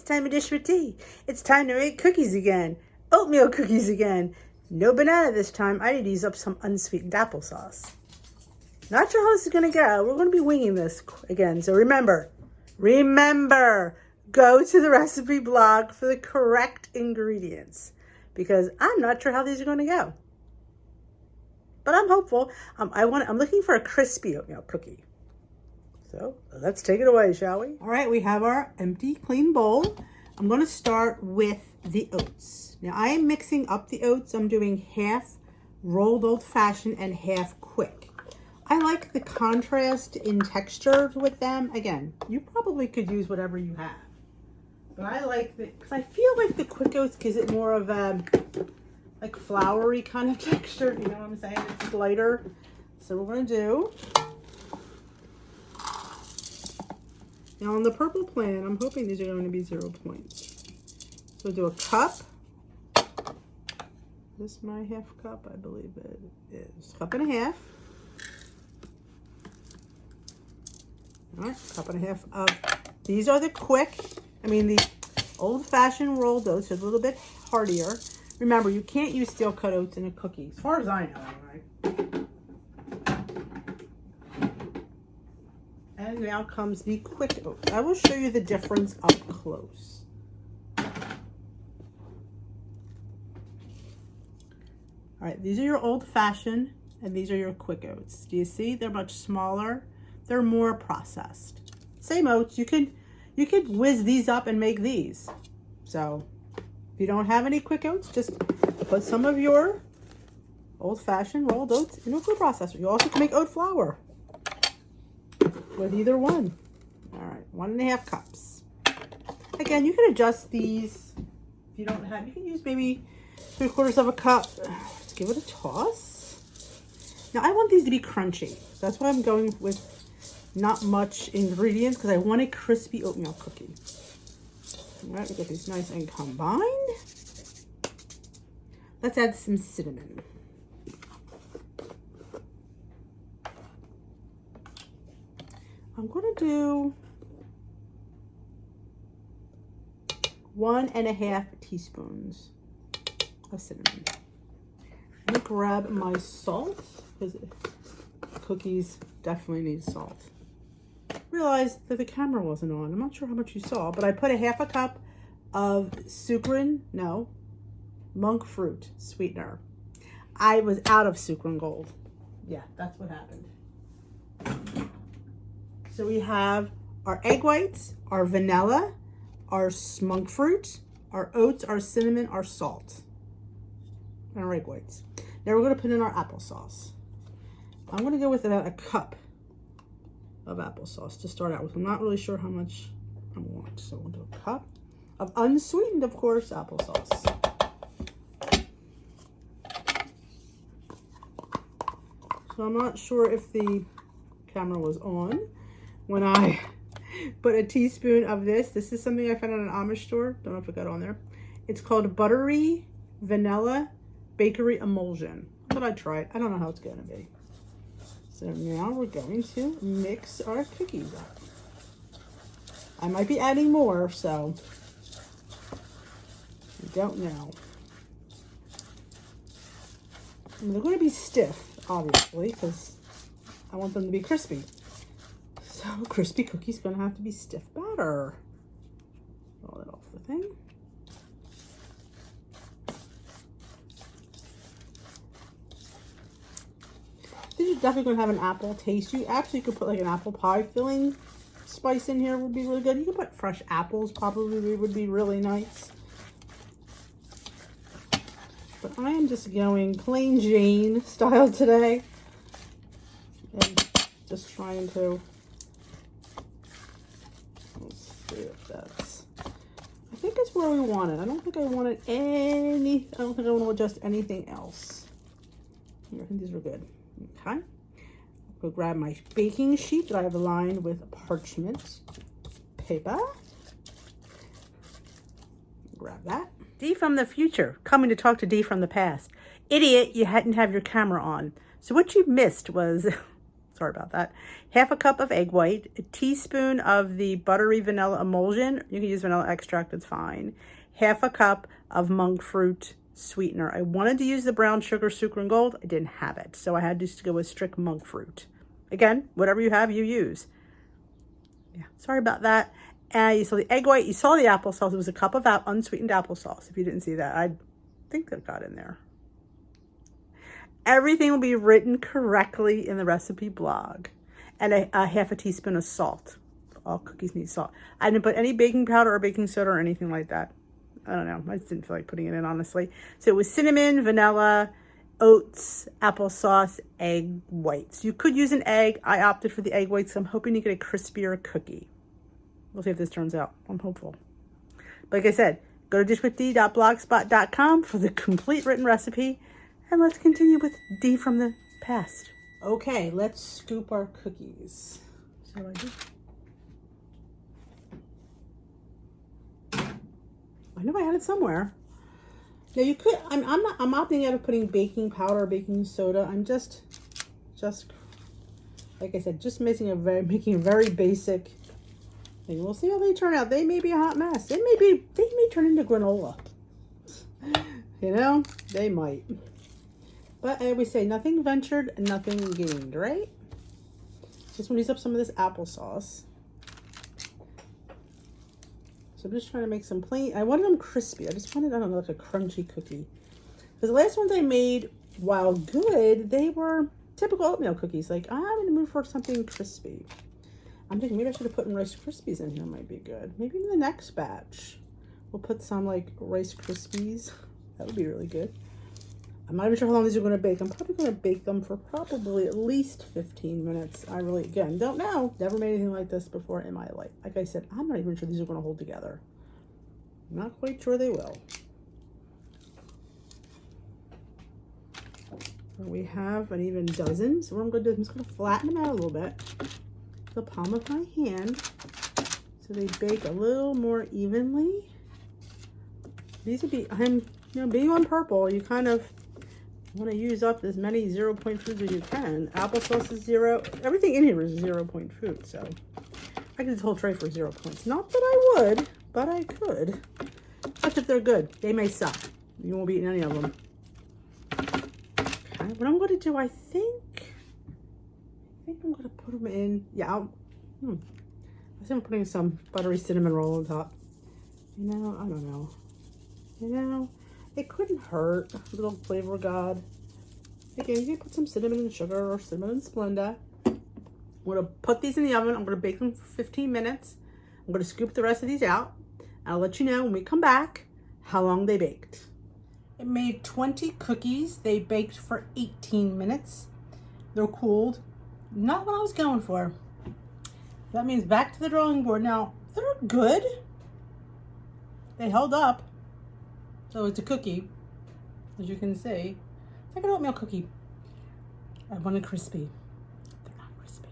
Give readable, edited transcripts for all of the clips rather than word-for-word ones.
time to dish with tea. It's time to make cookies again. Oatmeal cookies again. No banana this time. I need to use up some unsweetened applesauce. Not sure how this is going to go. We're going to be winging this again. So remember, go to the recipe blog for the correct ingredients, because I'm not sure how these are going to go. But I'm hopeful. I'm looking for a crispy oatmeal cookie. So let's take it away, shall we? All right, we have our empty, clean bowl. I'm going to start with the oats. Now I am mixing up the oats. I'm doing half rolled old-fashioned and half quick. I like the contrast in texture with them. Again, you probably could use whatever you have. But I like because I feel like the quick oats gives it more of a like floury kind of texture. You know what I'm saying? It's lighter. So we're going to do. Now on the purple plan, I'm hoping these are going to be 0 points. So do a cup. Is this my half cup? I believe it is. Cup and a half. All right, cup and a half of, these are the the old-fashioned rolled oats. They're a little bit hardier. Remember, you can't use steel cut oats in a cookie, as far as I know, right? And now comes the quick oats. I will show you the difference up close. All right, these are your old-fashioned, and these are your quick oats. Do you see? They're much smaller. They're more processed. Same oats. You could whiz these up and make these. So if you don't have any quick oats, just put some of your old-fashioned rolled oats in a food processor. You also can make oat flour with either one. All right, 1.5 cups. Again, you can adjust these. If you don't have, you can use maybe 3/4 cup. Let's give it a toss. Now I want these to be crunchy. That's why I'm going with not much ingredients, because I want a crispy oatmeal cookie. All right, we get these nice and combined. Let's add some cinnamon. I'm going to do 1.5 teaspoons of cinnamon. I'm going to grab my salt, because cookies definitely need salt. Realized that the camera wasn't on. I'm not sure how much you saw, but I put 1/2 cup of monk fruit sweetener. I was out of Sucrin Gold. Yeah, that's what happened. So we have our egg whites, our vanilla, our monk fruit, our oats, our cinnamon, our salt, and our egg whites. Now we're going to put in our applesauce. I'm going to go with about 1 cup of applesauce to start out with. I'm not really sure how much I want, so we'll do 1 cup of unsweetened, of course, applesauce. So I'm not sure if the camera was on when I put a teaspoon of this. This is something I found at an Amish store. Don't know if it got on there. It's called Buttery Vanilla Bakery Emulsion. I thought I'd try it. I don't know how it's going to be. So now we're going to mix our cookies up. I might be adding more, so I don't know. And they're going to be stiff, obviously, because I want them to be crispy. So crispy cookies going to have to be stiff batter. Roll it off the thing. These are definitely going to have an apple taste. You actually could put like an apple pie filling spice in here, would be really good. You could put fresh apples, probably would be really nice. But I am just going plain Jane style today. And just trying to, let's see if that's, I think it's where we want it. I don't think I wanted I don't think I want to adjust anything else. I think these are good. Okay. Go grab my baking sheet that I have lined with parchment paper. Grab that. Dee from the future, coming to talk to Dee from the past. Idiot, you hadn't have your camera on. So what you missed was Sorry about that. Half a cup of egg white, a teaspoon of the buttery vanilla emulsion. You can use vanilla extract, it's fine. Half a cup of monk fruit sweetener. I wanted to use the brown sugar Sucre Gold. I didn't have it, so I had to go with strict monk fruit. Again, whatever you have, you use. Yeah, sorry about that. And you saw the egg white, you saw the applesauce. It was a cup of unsweetened applesauce. If you didn't see that, I think that got in there. Everything will be written correctly in the recipe blog. And a half a teaspoon of salt. All cookies need salt. I didn't put any baking powder or baking soda or anything like that. I don't know. I just didn't feel like putting it in, honestly. So it was cinnamon, vanilla, oats, applesauce, egg whites. You could use an egg. I opted for the egg whites. So I'm hoping to get a crispier cookie. We'll see if this turns out. I'm hopeful. Like I said, go to dishwithdee.blogspot.com for the complete written recipe. And let's continue with D from the past. Okay, let's scoop our cookies. So what do I do? I know I had it somewhere. Now you could, I'm opting out of putting baking powder or baking soda. I'm just like I said, just making a very basic thing. We'll see how they turn out. They may be a hot mess. They may turn into granola. You know, they might. But I always say nothing ventured and nothing gained, right? Just want to use up some of this applesauce. So I'm just trying to make some plain. I wanted them crispy. I just wanted, I don't know, like a crunchy cookie. Because the last ones I made, while good, they were typical oatmeal cookies. Like, I'm in the mood for something crispy. I'm thinking maybe I should have put Rice Krispies in here. Might be good. Maybe in the next batch, we'll put some like Rice Krispies. That would be really good. I'm not even sure how long these are going to bake. I'm probably going to bake them for probably at least 15 minutes. I really, again, don't know. Never made anything like this before in my life. Like I said, I'm not even sure these are going to hold together. I'm not quite sure they will. So we have an even dozen. So what I'm going to do is I'm just going to flatten them out a little bit. The palm of my hand. So they bake a little more evenly. These would be, being on purple, you kind of want to use up as many 0 point foods as you can. Applesauce is 0. Everything in here is 0 point food. So I could do this whole tray for 0 points. Not that I would, but I could. That's if they're good. They may suck. You won't be eating any of them. Okay, what I'm going to do, I think I'm going to put them in. Yeah, I think I'm putting some buttery cinnamon roll on top. You know, I don't know. You know, it couldn't hurt. A little flavor of God. Again, you can put some cinnamon and sugar or cinnamon and Splenda. I'm going to put these in the oven. I'm going to bake them for 15 minutes. I'm going to scoop the rest of these out. I'll let you know when we come back how long they baked. I made 20 cookies. They baked for 18 minutes. They're cooled. Not what I was going for. That means back to the drawing board. Now, they're good. They held up. So it's a cookie, as you can see. It's like an oatmeal cookie. I want it crispy. They're not crispy.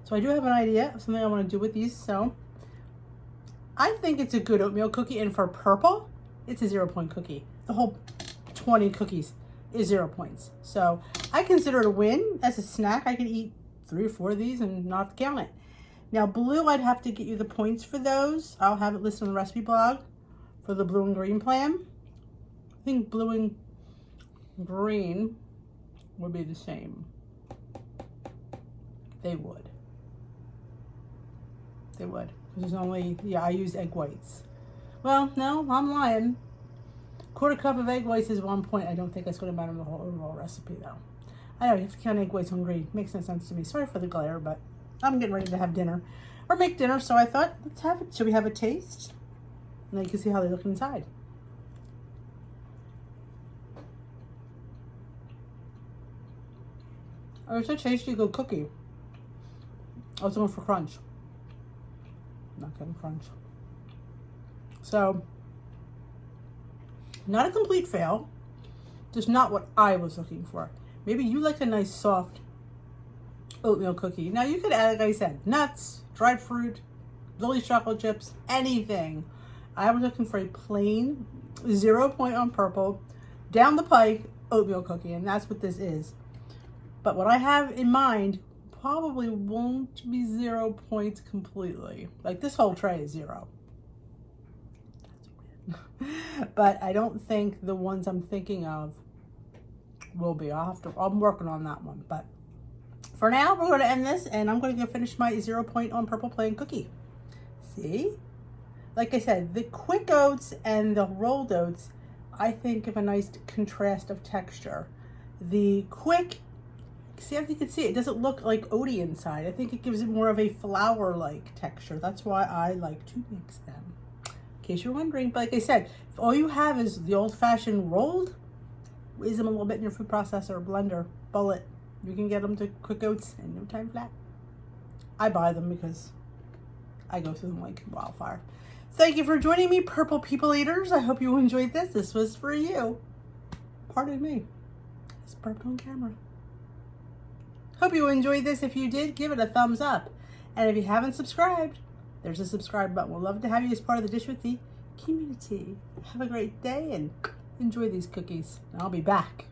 So I do have an idea of something I want to do with these. So I think it's a good oatmeal cookie. And for purple, it's a 0 point cookie. The whole 20 cookies is 0 points. So I consider it a win. As a snack, I can eat 3 or 4 of these and not have to count it. Now blue, I'd have to get you the points for those. I'll have it listed on the recipe blog. For the blue and green plan, I think blue and green would be the same. They would. They would. There's only, yeah, I use egg whites. Well, no, I'm lying. 1/4 cup of egg whites is 1 point. I don't think that's going to matter in the whole overall recipe, though. I know you have to count egg whites on green. Makes no sense to me. Sorry for the glare, but I'm getting ready to have dinner or make dinner, so I thought, let's have it. Should we have a taste? And you can see how they look inside. Oh, it's a tasty good cookie. I was going for crunch. Not getting crunch. So, not a complete fail. Just not what I was looking for. Maybe you like a nice soft oatmeal cookie. Now you could add, like I said, nuts, dried fruit, Lily's chocolate chips, anything. I was looking for a plain 0 point on purple, down the pike oatmeal cookie, and that's what this is. But what I have in mind probably won't be 0 points completely. Like this whole tray is 0. But I don't think the ones I'm thinking of will be. I'm working on that one. But for now, we're going to end this, and I'm going to go finish my 0 point on purple plain cookie. See? Like I said, the quick oats and the rolled oats, I think, give a nice contrast of texture. The quick, see, if you can see, it doesn't look like oaty inside. I think it gives it more of a flour-like texture. That's why I like to mix them. In case you're wondering, but like I said, if all you have is the old-fashioned rolled, whiz them a little bit in your food processor or blender, bullet. You can get them to quick oats in no time flat. I buy them because I go through them like wildfire. Thank you for joining me, Purple People Eaters. I hope you enjoyed this. This was for you. Pardon me. It's burped on camera. Hope you enjoyed this. If you did, give it a thumbs up. And if you haven't subscribed, there's a subscribe button. We'd love to have you as part of the Dish with the community. Have a great day and enjoy these cookies. And I'll be back.